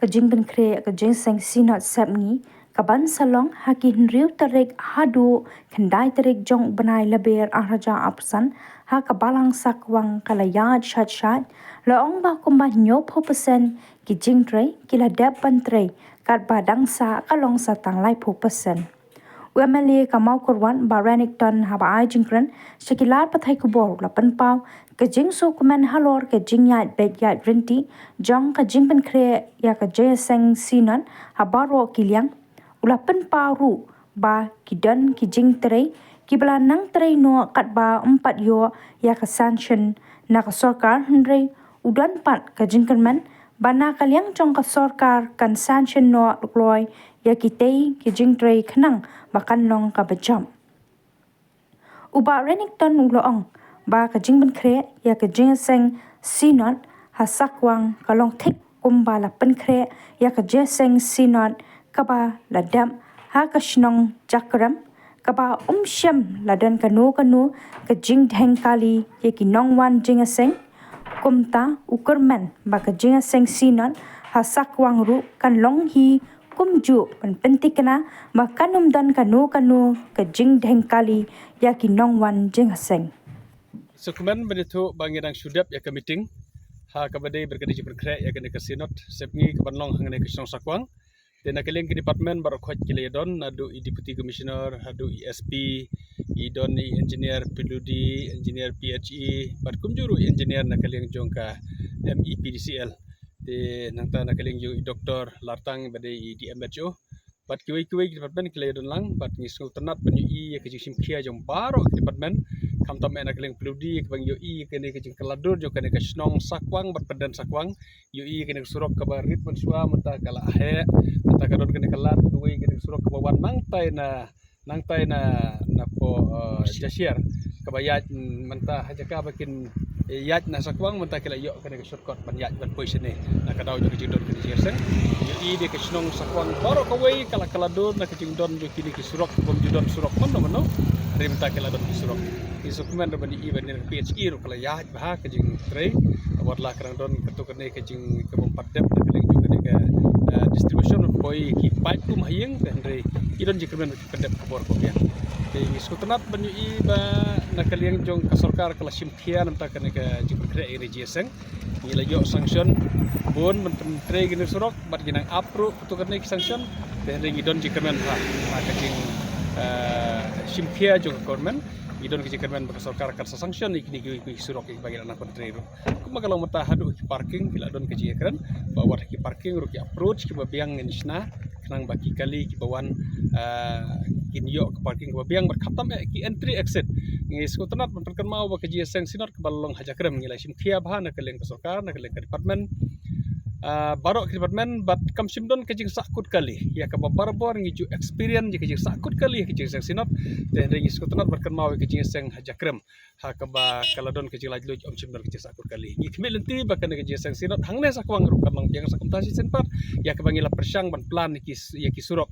kajing ben kre kajing seng sinot sepngi kaban salong hakin riu tarik hadu kendai tarik jong benai leber ahraja apsan ha kabalang sakwang kalayat shat laong ba kumba nyop hopersen ki jingtre kila depan tre kat badang sa kalong sa tanglai hopersen UMLA kamau korwan baranik ton haba ai jingkran sekilar pathai kubor lapan pau kajing so kuman halor kajing yat bed yat rinti jong kajing pen kre ya kajaya seng sinan habaro kiliang ulapan pau ru ba kidan kijing tere kibla nang tere no kat ba 4 yo ya ka sanction na ka sarkar hendrei udan pat kajing kan bana kaliang jong ka sarkar kan sanction no loy ya kitei kijing tere khnang bakan long ka bajam uba renik ton uloong ba kajing ben kre ya kajing seng sinot hasakwang kalong thik kumba la pen kre ya kajing seng sinot kaba ladam ha kashnong jakram kaba umsham ladan kanu kajing dheng kali ye kinong wan jinga seng kumta ukurman ba kajing seng sinot hasakwang ru kan long hi kumju pentikna makanum dan kanu kajing dheng kali ya kinong wan jinga seng Sukuman benitu bangirang sudap ya ke meeting ha kabade berkadi berkre ya kene kasinot sepngi kebanlong hangne kesong sakwang dan akaleng ke department barokhot kiledon adu deputy commissioner adu ESP idon engineer PLUD engineer PHE barkumjuru engineer nakaleng jongka MEPDCL de nangta nakaleng jo doktor lartang bade di MHO bat kiwi department kiledon lang bat ngisul tenat penyu ya kejisim kia jong baro department kam tam ena keleng peludi ke bang yoi kene ke jing keladur jo kene ke snong sakwang berpedan sakwang yoi kene surok ke barit mensua menta kala he menta kadon kene kelat kuwi kene surok ke bawan nangtai na po jasier ke bayat menta hajaka bakin yat na sakwang menta kala yo kene ke shortcut ban yat ban poi sene na kadau jo ke jing don kene jesen yoi de ke snong sakwang baro kuwi kala keladur na ke jing don jo kini ke surok bom judon surok mono rimta kala don surok isukuman rabani iban PHE ro kala ya bah ke jing tre warla kerang don ketukane ke jing ke bompadep na keleng juga ke distribution poi ki pipe tum hayeng dan re idon jikremen pendep kabor ko ya te isukunat banyu iba na keleng jong ka sarkar kala simthia namta kane ke jing kre irigation ila yo sanction bon mentre gini surok bat ginang apro ketukane ki sanction dan re idon jikremen ha ke jing simthia jong government idon ke jikamen bakasarkar kan sanction ikni ki surok ki bagian anak kontri ru kuma kalau mata hadu ki parking kila don ke jikaran bawa ki parking ru ki approach ki babiang nisna kenang baki kali ki bawan kinyo ke parking ki babiang berkhatam ki entry exit ngi skutenat memperkan mau ba ke jiseng sinot ke balong hajakrem ngilai simthia bahana ke leng sarkar na ke leng department barok ke department bat kam simdon ke jing sakut kali ya ka barbor ngiju experience ke jing sakut kali ke jing sinot dan ring skutenat berkan mau ke jing seng hajakrem ha ka ba kaladon ke jing lajlu om simdon ke jing sakut kali ngi khmel lenti bakan ke jing seng sinot hangne sakwang ru kamang yang sakumtasi senpat ya ka bangila persang ban plan ki ya ki surok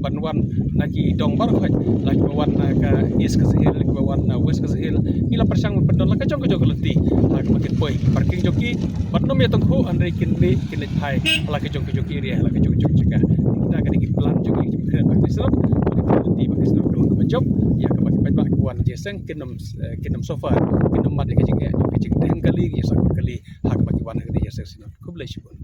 banwan naki dong barok lagi bawan ka is ke sehil ke bawan west ke sehil ila persang pendon la ka jong lenti ha ka makin poi parking joki batnom ya tonghu andre kin kilit hai ala ke joki area ala ke joki cika kita akan ikut plan joki kita bagi serap nanti bagi serap kalau ke job ya ke bagi banyak kawan jeseng kinom sofa kinom mat ke jing ya joki cik kali ya sakut kali hak bagi wan ke jeseng sinot kublai syukun